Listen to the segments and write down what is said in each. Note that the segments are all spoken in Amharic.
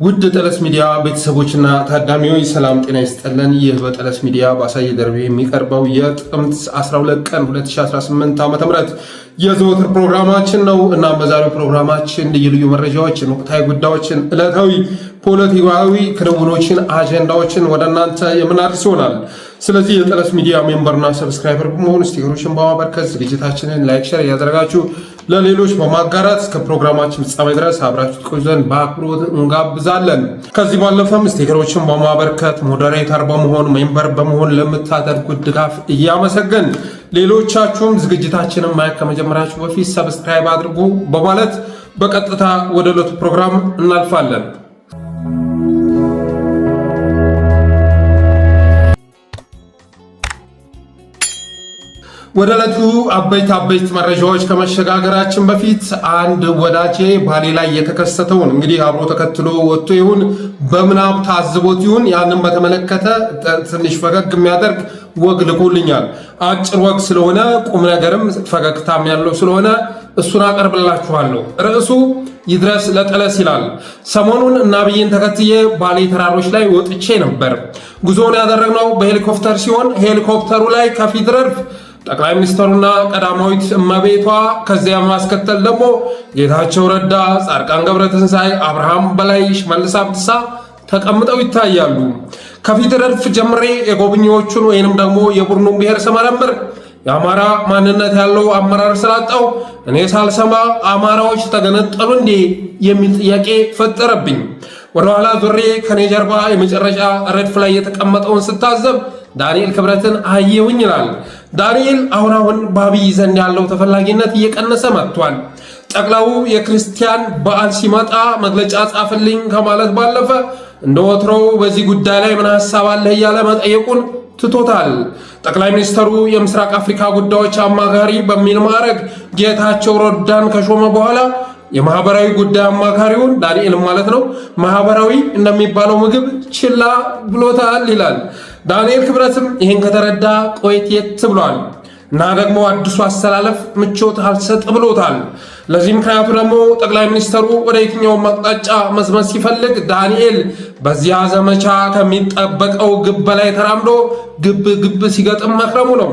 ውድ ጠለስ ሚዲያ ቤተሰቦችና ታዳሚዎች ሰላም ጤና ይስጥልን። ይህ በጠለስ ሚዲያ ባሳየ ደርቤ የሚቀርበው የጥቅምት 12 ቀን 2018 ዓ.ም የዘወትር ፕሮግራማችን ነው እና በዛሬው ፕሮግራማችን ልዩ ልዩ መረጃዎችን፣ ወቅታዊ ጉዳዮችን፣ ዕለታዊ ፖለቲካዊ ክንውኖችን፣ አጀንዳዎችን ወደ እናንተ የምናደርስ ይሆናል። ስለዚህ የጠለስ ሚዲያ ሜምበርና ሰብስክራይበር በመሆን ስቲከሮችን በማበርከት ዝግጅታችንን ላይክ፣ ሼር እያደረጋችሁ ለሌሎች በማጋራት እስከ ፕሮግራማችን ፍጻሜ ድረስ አብራችሁ ትቆዩ ዘንድ በአክብሮት እንጋብዛለን። ከዚህ ባለፈም ስቲከሮችን በማበርከት ሞዴሬተር በመሆን ሜምበር በመሆን ለምታደርጉት ድጋፍ እያመሰገን ሌሎቻችሁም ዝግጅታችንን ማየት ከመጀመራችሁ በፊት ሰብስክራይብ አድርጉ በማለት በቀጥታ ወደ ዕለቱ ፕሮግራም እናልፋለን። ወደ ዕለቱ አበይት መረጃዎች ከመሸጋገራችን በፊት አንድ ወዳጄ ባሌ ላይ የተከሰተውን እንግዲህ አብሮ ተከትሎ ወጥቶ ይሁን በምናብ ታዝቦት ይሁን ያንን በተመለከተ ትንሽ ፈገግ የሚያደርግ ወግ ልኮልኛል። አጭር ወግ ስለሆነ ቁም ነገርም ፈገግታም ያለው ስለሆነ እሱን አቀርብላችኋለሁ። ርዕሱ ይድረስ ለጠለስ ይላል። ሰሞኑን አብይን ተከትዬ ባሌ ተራሮች ላይ ወጥቼ ነበር። ጉዞውን ያደረግነው በሄሊኮፕተር ሲሆን ሄሊኮፕተሩ ላይ ከፊት ረድፍ ጠቅላይ ሚኒስትሩና ቀዳማዊት እመቤቷ ከዚያ ማስከተል ደግሞ ጌታቸው ረዳ፣ ጻድቃን ገብረትንሳኤ፣ አብርሃም በላይ፣ ሽመልስ አብዲሳ ተቀምጠው ይታያሉ። ከፊት ረድፍ ጀምሬ የጎብኚዎቹን ወይንም ደግሞ የቡድኑን ብሔር ስመረምር የአማራ ማንነት ያለው አመራር ስላጣው እኔ ሳልሰማ አማራዎች ተገነጠሉ እንዴ የሚል ጥያቄ ፈጠረብኝ። ወደኋላ ዞሬ ከኔ ጀርባ የመጨረሻ ረድፍ ላይ የተቀመጠውን ስታዘብ ዳንኤል ክብረትን አየሁኝ ይላል። ዳንኤል አሁን በአብይ ዘንድ ያለው ተፈላጊነት እየቀነሰ መጥቷል። ጠቅላዩ የክርስቲያን በዓል ሲመጣ መግለጫ ጻፍልኝ ከማለት ባለፈ እንደ ወትሮው በዚህ ጉዳይ ላይ ምን ሐሳብ አለህ እያለ መጠየቁን ትቶታል። ጠቅላይ ሚኒስትሩ የምስራቅ አፍሪካ ጉዳዮች አማካሪ በሚል ማዕረግ ጌታቸው ረዳን ከሾመ በኋላ የማህበራዊ ጉዳይ አማካሪውን ዳንኤል ማለት ነው ማህበራዊ እንደሚባለው ምግብ ችላ ብሎታል ይላል። ዳንኤል ክብረትም ይህን ከተረዳ ቆየት ብሏል እና ደግሞ አዲሱ አሰላለፍ ምቾት አልሰጥ ብሎታል። ለዚህ ምክንያቱ ደግሞ ጠቅላይ ሚኒስትሩ ወደ የትኛውም አቅጣጫ መዝመት ሲፈልግ ዳንኤል በዚያ ዘመቻ ከሚጠበቀው ግብ በላይ ተራምዶ ግብ ሲገጥም መክረሙ ነው።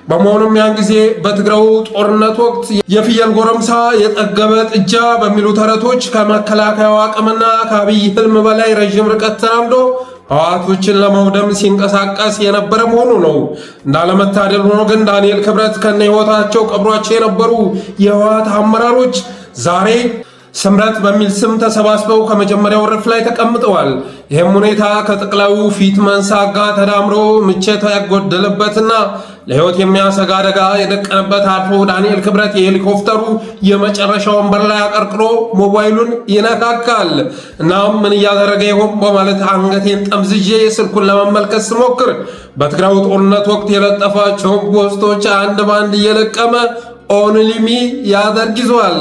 በመሆኑም ያን ጊዜ በትግራዩ ጦርነት ወቅት የፍየል ጎረምሳ የጠገበ ጥጃ በሚሉ ተረቶች ከመከላከያው አቅምና ከአብይ ህልም በላይ ረዥም ርቀት ተራምዶ ህወሓቶችን ለመውደም ሲንቀሳቀስ የነበረ መሆኑ ነው። እንዳለመታደል ሆኖ ግን ዳንኤል ክብረት ከነ ህይወታቸው ቀብሯቸው የነበሩ የህወሓት አመራሮች ዛሬ ስምረት በሚል ስም ተሰባስበው ከመጀመሪያው ረድፍ ላይ ተቀምጠዋል። ይህም ሁኔታ ከጠቅላዩ ፊት መንሳት ጋር ተዳምሮ ምቾት ያጎደለበትና ለህይወት የሚያሰጋ አደጋ የደቀነበት አልፎ ዳንኤል ክብረት የሄሊኮፕተሩ የመጨረሻ ወንበር ላይ አቀርቅሮ ሞባይሉን ይነካካል። እናም ምን እያደረገ ይሆን በማለት አንገቴን ጠምዝዤ ስልኩን ለመመልከት ስሞክር በትግራዩ ጦርነት ወቅት የለጠፋቸውን ፖስቶች አንድ ባንድ እየለቀመ ኦንሊሚ ያደርግ ይዟል።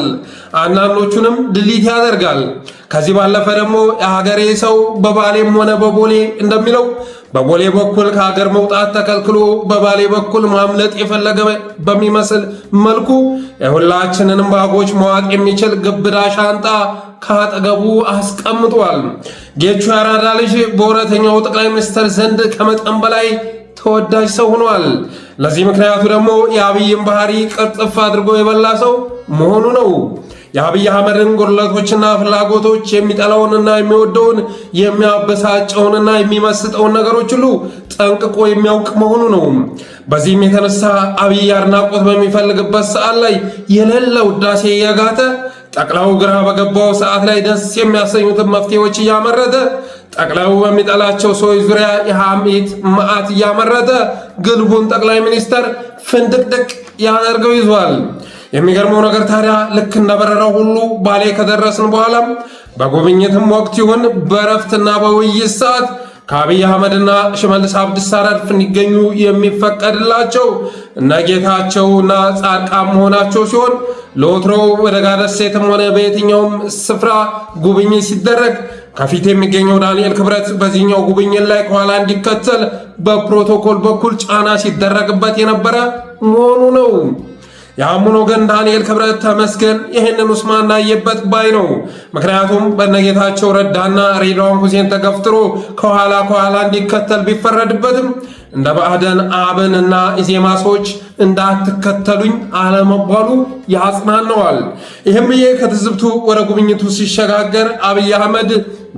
አንዳንዶቹንም ድሊት ያደርጋል። ከዚህ ባለፈ ደግሞ የሀገሬ ሰው በባሌም ሆነ በቦሌ እንደሚለው በቦሌ በኩል ከሀገር መውጣት ተከልክሎ በባሌ በኩል ማምለጥ የፈለገ በሚመስል መልኩ የሁላችንንም ባጎች መዋጥ የሚችል ግብዳ ሻንጣ ካጠገቡ አስቀምጧል። ጌቹ ያራዳ ልጅ በወረተኛው ጠቅላይ ሚኒስትር ዘንድ ከመጠን በላይ ተወዳጅ ሰው ሆኗል። ለዚህ ምክንያቱ ደግሞ የአብይን ባህሪ ቅርጥፍ አድርጎ የበላ ሰው መሆኑ ነው። የአብይ አህመድን ጉድለቶችና ፍላጎቶች የሚጠላውንና የሚወደውን የሚያበሳጨውንና የሚመስጠውን ነገሮች ሁሉ ጠንቅቆ የሚያውቅ መሆኑ ነው። በዚህም የተነሳ አብይ አድናቆት በሚፈልግበት ሰዓት ላይ የሌለ ውዳሴ እየጋተ ጠቅላዩ ግራ በገባው ሰዓት ላይ ደስ የሚያሰኙትን መፍትሄዎች እያመረተ ጠቅላዩ በሚጠላቸው ሰዎች ዙሪያ የሐሜት መዓት እያመረተ ግልቡን ጠቅላይ ሚኒስተር ፍንድቅድቅ ያደርገው ይዟል። የሚገርመው ነገር ታዲያ ልክ እንደበረራው ሁሉ ባሌ ከደረስን በኋላ በጉብኝትም ወቅት ይሁን በረፍትና በውይይት ሰዓት ከአብይ አህመድና ሽመልስ አብዲሳ ረድፍ እንዲገኙ የሚፈቀድላቸው እነ ጌታቸውና ጻድቃን መሆናቸው ሲሆን ለወትሮው በደጋ ደሴትም ሆነ በየትኛውም ስፍራ ጉብኝት ሲደረግ ከፊት የሚገኘው ዳንኤል ክብረት በዚህኛው ጉብኝት ላይ ከኋላ እንዲከተል በፕሮቶኮል በኩል ጫና ሲደረግበት የነበረ መሆኑ ነው። ያሙኖ ግን ዳንኤል ክብረት ተመስገን ይህንን ኡስማን ናየበት ባይ ነው። ምክንያቱም በነጌታቸው ረዳና ሬድዋን ሁሴን ተገፍትሮ ከኋላ እንዲከተል ቢፈረድበትም እንደ ብአዴን አብንና ኢዜማ ሰዎች እንዳትከተሉኝ አለመባሉ ያጽናነዋል። ይህም ብዬ ከትዝብቱ ወደ ጉብኝቱ ሲሸጋገር አብይ አህመድ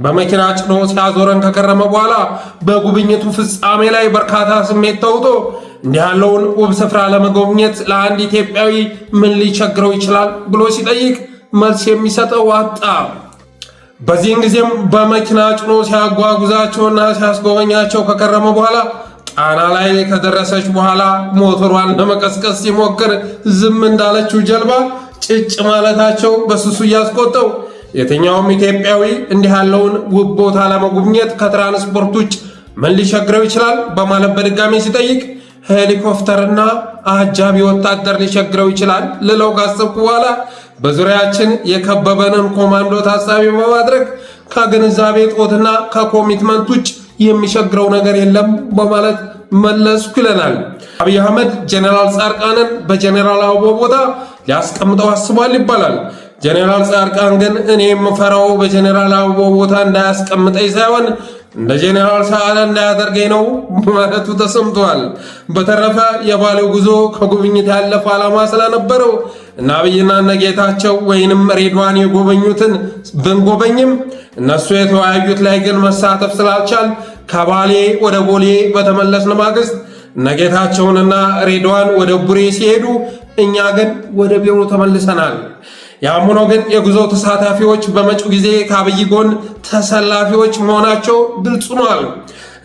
በመኪና ጭኖ ሲያዞረን ከከረመ በኋላ በጉብኝቱ ፍጻሜ ላይ በርካታ ስሜት ተውጦ እንዲህ ያለውን ውብ ስፍራ ለመጎብኘት ለአንድ ኢትዮጵያዊ ምን ሊቸግረው ይችላል ብሎ ሲጠይቅ መልስ የሚሰጠው አጣ። በዚህን ጊዜም በመኪና ጭኖ ሲያጓጉዛቸውና ሲያስጎበኛቸው ከከረመ በኋላ ጣና ላይ ከደረሰች በኋላ ሞተሯን ለመቀስቀስ ሲሞክር ዝም እንዳለችው ጀልባ ጭጭ ማለታቸው በስሱ እያስቆጠው የትኛውም ኢትዮጵያዊ እንዲህ ያለውን ውብ ቦታ ለመጎብኘት ከትራንስፖርት ውጭ ምን ሊቸግረው ይችላል በማለት በድጋሚ ሲጠይቅ ሄሊኮፕተርና አጃቢ ወታደር ሊቸግረው ይችላል ልለው ካሰብኩ በኋላ በዙሪያችን የከበበንን ኮማንዶ ታሳቢ በማድረግ ከግንዛቤ ጦትና ከኮሚትመንት ውጭ የሚቸግረው ነገር የለም በማለት መለስኩ ይለናል። አብይ አህመድ ጀነራል ጻድቃንን በጀነራል አበባው ቦታ ሊያስቀምጠው አስቧል ይባላል። ጀነራል ጻድቃን ግን እኔ የምፈራው በጀነራል አበባው ቦታ እንዳያስቀምጠኝ ሳይሆን እንደ ጀነራል ሰዓረ እንዳያደርገኝ ነው ማለቱ ተሰምቷል። በተረፈ የባሌው ጉዞ ከጉብኝት ያለፈ ዓላማ ስለነበረው እና አብይና ነጌታቸው ወይንም ሬድዋን የጎበኙትን ብንጎበኝም እነሱ የተወያዩት ላይ ግን መሳተፍ ስላልቻል ከባሌ ወደ ቦሌ በተመለስን ማግስት ነጌታቸውንና ሬድዋን ወደ ቡሬ ሲሄዱ እኛ ግን ወደ ቢሮ ተመልሰናል። ያም ሆኖ ግን የጉዞ ተሳታፊዎች በመጪው ጊዜ ከአብይ ጎን ተሰላፊዎች መሆናቸው ግልጽ ሆኗል።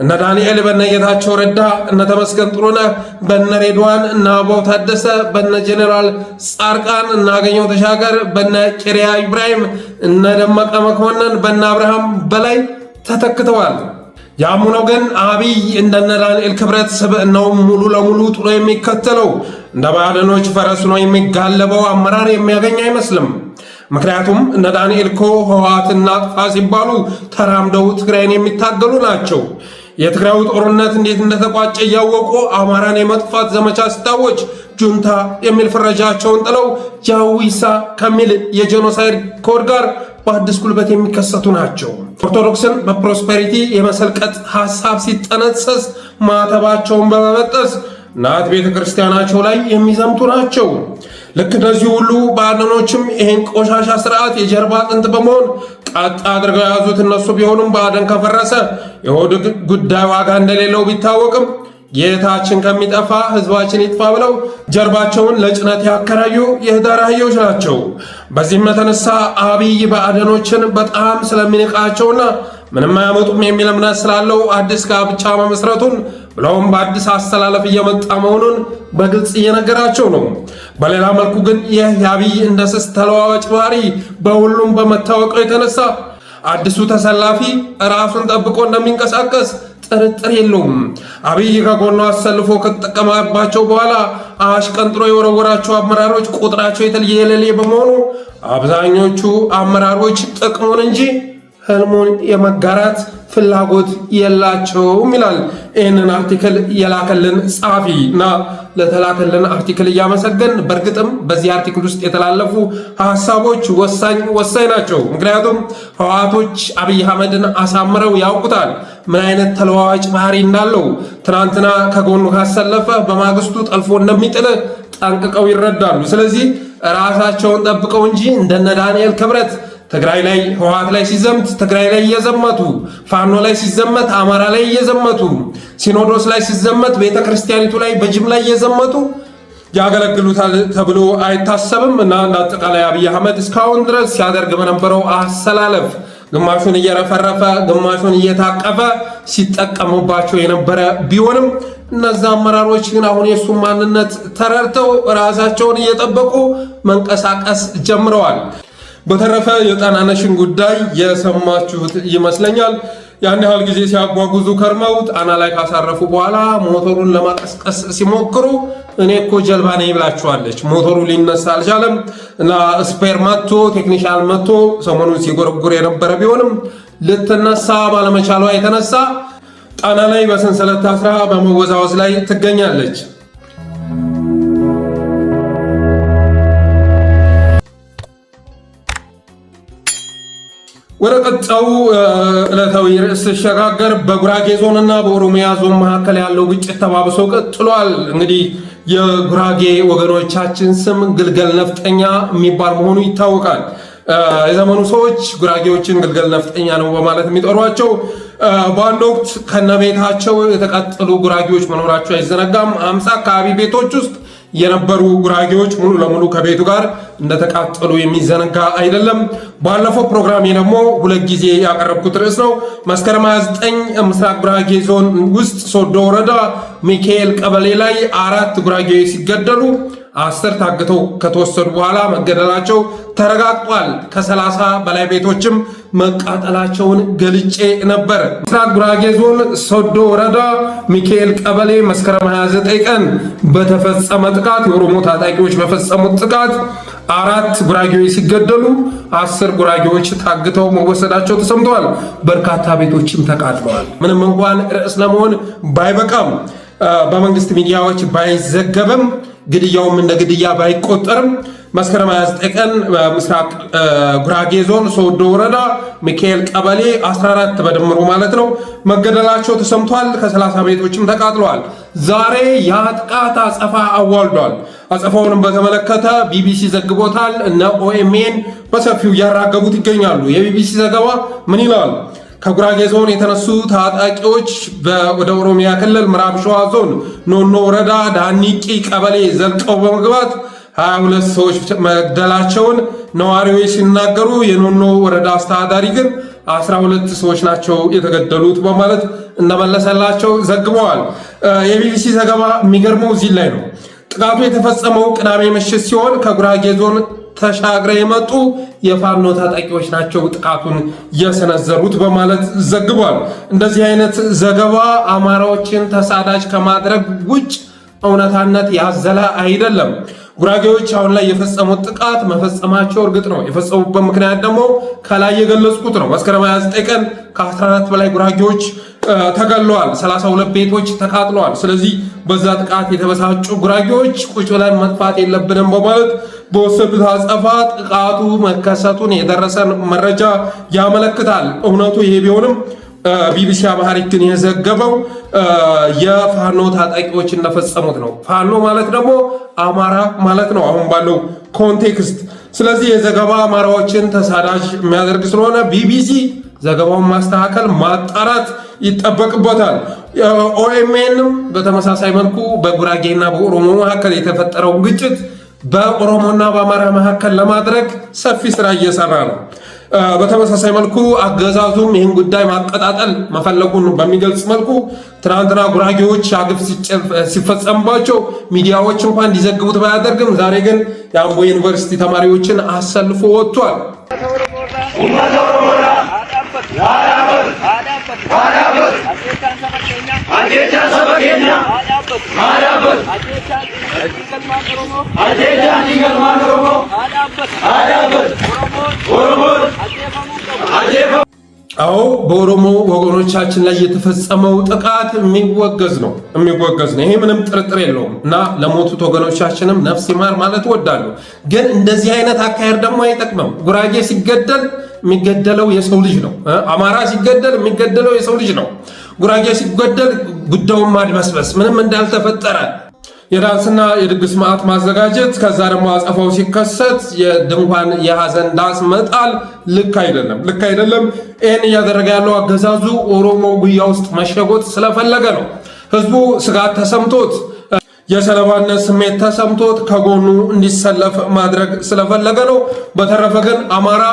እነ ዳንኤል በነጌታቸው ረዳ፣ እነ ተመስገን ጥሩነህ፣ በነ ሬድዋን፣ እነ አበባው ታደሰ፣ በነ ጀነራል ጻድቃን፣ እነ አገኘሁ ተሻገር፣ በነ ቂሪያ ኢብራሂም፣ እነ ደመቀ መኮንን፣ በነ አብርሃም በላይ ተተክተዋል። ያም ሆኖ ግን አብይ እንደነ ዳንኤል ክብረት ስብዕናው ሙሉ ለሙሉ ጥሎ የሚከተለው እንደ ብአዴኖች ፈረስ ነው የሚጋለበው አመራር የሚያገኝ አይመስልም። ምክንያቱም እነ ዳንኤል እኮ ህወሓትና ጥፋ ሲባሉ ተራምደው ትግራይን የሚታገሉ ናቸው። የትግራዩ ጦርነት እንዴት እንደተቋጨ እያወቁ አማራን የመጥፋት ዘመቻ ሲታወጅ ጁንታ የሚል ፍረጃቸውን ጥለው ጃዊሳ ከሚል የጄኖሳይድ ኮድ ጋር በአዲስ ጉልበት የሚከሰቱ ናቸው። ኦርቶዶክስን በፕሮስፔሪቲ የመሰልቀጥ ሐሳብ ሲጠነሰስ ማተባቸውን በመበጠስ ናት ቤተ ክርስቲያናቸው ላይ የሚዘምቱ ናቸው። ልክ እንደዚህ ሁሉ ብአዴኖችም ይህን ቆሻሻ ስርዓት የጀርባ አጥንት በመሆን ቀጥ አድርገው የያዙት እነሱ ቢሆኑም ብአዴን ከፈረሰ የሆድ ጉዳይ ዋጋ እንደሌለው ቢታወቅም ጌታችን ከሚጠፋ ህዝባችን ይጥፋ ብለው ጀርባቸውን ለጭነት ያከራዩ የህዳር አህዮች ናቸው። በዚህም የተነሳ አብይ ብአዴኖችን በጣም ስለሚንቃቸውና ምንም አያመጡም የሚል እምነት ስላለው አዲስ ጋብቻ መመስረቱን ብለውም በአዲስ አስተላለፍ እየመጣ መሆኑን በግልጽ እየነገራቸው ነው። በሌላ መልኩ ግን ይህ የአብይ እንደ ስስ ተለዋዋጭ ባህሪ በሁሉም በመታወቁ የተነሳ አዲሱ ተሰላፊ ራሱን ጠብቆ እንደሚንቀሳቀስ ጥርጥር የለውም። አብይ ከጎኑ አሰልፎ ከተጠቀመባቸው በኋላ አሽቀንጥሮ የወረወራቸው አመራሮች ቁጥራቸው የተለየ በመሆኑ አብዛኞቹ አመራሮች ጥቅሙን እንጂ ህልሙን የመጋራት ፍላጎት የላቸውም ይላል ይህንን አርቲክል የላከልን ጸሐፊ እና ለተላከልን አርቲክል እያመሰገን በእርግጥም በዚህ አርቲክል ውስጥ የተላለፉ ሐሳቦች ወሳኝ ናቸው። ምክንያቱም ህወሓቶች አብይ አህመድን አሳምረው ያውቁታል ምን አይነት ተለዋዋጭ ባህሪ እንዳለው። ትናንትና ከጎኑ ካሰለፈ በማግስቱ ጠልፎ እንደሚጥል ጠንቅቀው ይረዳሉ። ስለዚህ ራሳቸውን ጠብቀው እንጂ እንደነ ዳንኤል ክብረት ትግራይ ላይ ህወሓት ላይ ሲዘምት ትግራይ ላይ እየዘመቱ፣ ፋኖ ላይ ሲዘመት አማራ ላይ እየዘመቱ፣ ሲኖዶስ ላይ ሲዘመት ቤተክርስቲያኒቱ ላይ በጅምላ እየዘመቱ ያገለግሉታል ተብሎ አይታሰብም። እና አጠቃላይ አብይ አህመድ እስካሁን ድረስ ሲያደርግ በነበረው አሰላለፍ ግማሹን እየረፈረፈ ግማሹን እየታቀፈ ሲጠቀሙባቸው የነበረ ቢሆንም እነዛ አመራሮች ግን አሁን የሱን ማንነት ተረድተው ራሳቸውን እየጠበቁ መንቀሳቀስ ጀምረዋል። በተረፈ የጣናነሽን ጉዳይ የሰማችሁት ይመስለኛል። ያን ያህል ጊዜ ሲያጓጉዙ ከርመው ጣና ላይ ካሳረፉ በኋላ ሞተሩን ለማቀስቀስ ሲሞክሩ እኔ እኮ ጀልባ ነኝ ብላችኋለች። ሞተሩ ሊነሳ አልቻለም እና ስፔር መጥቶ ቴክኒሻል መጥቶ ሰሞኑን ሲጎረጉር የነበረ ቢሆንም ልትነሳ ባለመቻሏ የተነሳ ጣና ላይ በሰንሰለት ታስራ በመወዛወዝ ላይ ትገኛለች። ወደ ቀጣዩ ዕለታዊ ርዕስ ሲሸጋገር በጉራጌ ዞንና በኦሮሚያ ዞን መካከል ያለው ግጭት ተባብሶ ቀጥሏል። እንግዲህ የጉራጌ ወገኖቻችን ስም ግልገል ነፍጠኛ የሚባል መሆኑ ይታወቃል። የዘመኑ ሰዎች ጉራጌዎችን ግልገል ነፍጠኛ ነው በማለት የሚጠሯቸው በአንድ ወቅት ከነቤታቸው የተቃጠሉ ጉራጌዎች መኖራቸው አይዘነጋም። 50 አካባቢ ቤቶች ውስጥ የነበሩ ጉራጌዎች ሙሉ ለሙሉ ከቤቱ ጋር እንደተቃጠሉ የሚዘነጋ አይደለም። ባለፈው ፕሮግራሜ ደግሞ 2 ጊዜ ያቀረብኩት ርዕስ ነው። መስከረም 29 ምስራቅ ጉራጌ ዞን ውስጥ ሶዶ ወረዳ ሚካኤል ቀበሌ ላይ 4 ጉራጌዎች ሲገደሉ 10 ታግተው ከተወሰዱ በኋላ መገደላቸው ተረጋግጧል። ከ30 በላይ ቤቶችም መቃጠላቸውን ገልጬ ነበር። ምስራቅ ጉራጌ ዞን ሶዶ ወረዳ ሚካኤል ቀበሌ መስከረም 29 ቀን በተፈጸመ ጥቃት የኦሮሞ ታጣቂዎች በፈጸሙት ጥቃት 4 ጉራጌዎች ሲገደሉ 10 ጉራጌዎች ታግተው መወሰዳቸው ተሰምተዋል። በርካታ ቤቶችም ተቃጥለዋል። ምንም እንኳን ርዕስ ለመሆን ባይበቃም በመንግስት ሚዲያዎች ባይዘገበም ግድያውም እንደ ግድያ ባይቆጠርም መስከረም 29 ቀን ምስራቅ ጉራጌ ዞን ሶዶ ወረዳ ሚካኤል ቀበሌ 14 በድምሩ ማለት ነው መገደላቸው ተሰምቷል። ከ30 ቤቶችም ተቃጥለዋል። ዛሬ ያ ጥቃት አጸፋ አዋልዷል። አጸፋውንም በተመለከተ ቢቢሲ ዘግቦታል። እነ ኦኤምኤን በሰፊው እያራገቡት ይገኛሉ። የቢቢሲ ዘገባ ምን ይላል? ከጉራጌ ዞን የተነሱ ታጣቂዎች ወደ ኦሮሚያ ክልል ምዕራብ ሸዋ ዞን ኖኖ ወረዳ ዳኒቂ ቀበሌ ዘልቀው በመግባት 22 ሰዎች መግደላቸውን ነዋሪዎች ሲናገሩ፣ የኖኖ ወረዳ አስተዳዳሪ ግን 12 ሰዎች ናቸው የተገደሉት በማለት እንደመለሰላቸው ዘግበዋል። የቢቢሲ ዘገባ የሚገርመው እዚህ ላይ ነው። ጥቃቱ የተፈጸመው ቅዳሜ ምሽት ሲሆን ከጉራጌ ዞን ተሻግረው የመጡ የፋኖ ታጣቂዎች ናቸው ጥቃቱን የሰነዘሩት በማለት ዘግቧል። እንደዚህ አይነት ዘገባ አማራዎችን ተሳዳጅ ከማድረግ ውጭ እውነታነት ያዘለ አይደለም። ጉራጌዎች አሁን ላይ የፈጸሙት ጥቃት መፈጸማቸው እርግጥ ነው። የፈጸሙበት ምክንያት ደግሞ ከላይ የገለጽኩት ነው። መስከረም 29 ቀን ከ14 በላይ ጉራጌዎች ተገለዋል። 32 ቤቶች ተቃጥለዋል። ስለዚህ በዛ ጥቃት የተበሳጩ ጉራጌዎች ቁጭ ብለን መጥፋት የለብንም በማለት በወሰዱት አጸፋ ጥቃቱ መከሰቱን የደረሰን መረጃ ያመለክታል። እውነቱ ይሄ ቢሆንም ቢቢሲ አማርኛ ግን የዘገበው የፋኖ ታጣቂዎች እንደፈጸሙት ነው። ፋኖ ማለት ደግሞ አማራ ማለት ነው አሁን ባለው ኮንቴክስት። ስለዚህ የዘገባ አማራዎችን ተሳዳጅ የሚያደርግ ስለሆነ ቢቢሲ ዘገባውን ማስተካከል ማጣራት ይጠበቅበታል። ኦኤምኤንም በተመሳሳይ መልኩ በጉራጌና በኦሮሞ መካከል የተፈጠረው ግጭት በኦሮሞና በአማራ መካከል ለማድረግ ሰፊ ስራ እየሰራ ነው። በተመሳሳይ መልኩ አገዛዙም ይህን ጉዳይ ማቀጣጠል መፈለጉን በሚገልጽ መልኩ ትናንትና ጉራጌዎች አግፍ ሲፈጸምባቸው ሚዲያዎች እንኳን እንዲዘግቡት ባያደርግም ዛሬ ግን የአምቦ ዩኒቨርሲቲ ተማሪዎችን አሰልፎ ወጥቷል። አዎ በኦሮሞ ወገኖቻችን ላይ የተፈጸመው ጥቃት የሚወገዝ ነው። ይሄ ምንም ጥርጥር የለውም እና ለሞቱት ወገኖቻችንም ነፍስ ይማር ማለት እወዳለሁ። ግን እንደዚህ አይነት አካሄድ ደግሞ አይጠቅምም። ጉራጌ ሲገደል የሚገደለው የሰው ልጅ ነው። አማራ ሲገደል የሚገደለው የሰው ልጅ ነው። ጉራጌ ሲገደል ጉዳዩን ማድበስበስ ምንም እንዳልተፈጠረ የዳንስና የድግስ ማዕት ማዘጋጀት፣ ከዛ ደግሞ አጸፋው ሲከሰት የድንኳን የሐዘን ዳንስ መጣል ልክ አይደለም። ይህን እያደረገ ያለው አገዛዙ ኦሮሞ ጉያ ውስጥ መሸጎጥ ስለፈለገ ነው። ህዝቡ ስጋት ተሰምቶት የሰለባነት ስሜት ተሰምቶት ከጎኑ እንዲሰለፍ ማድረግ ስለፈለገ ነው። በተረፈ ግን አማራ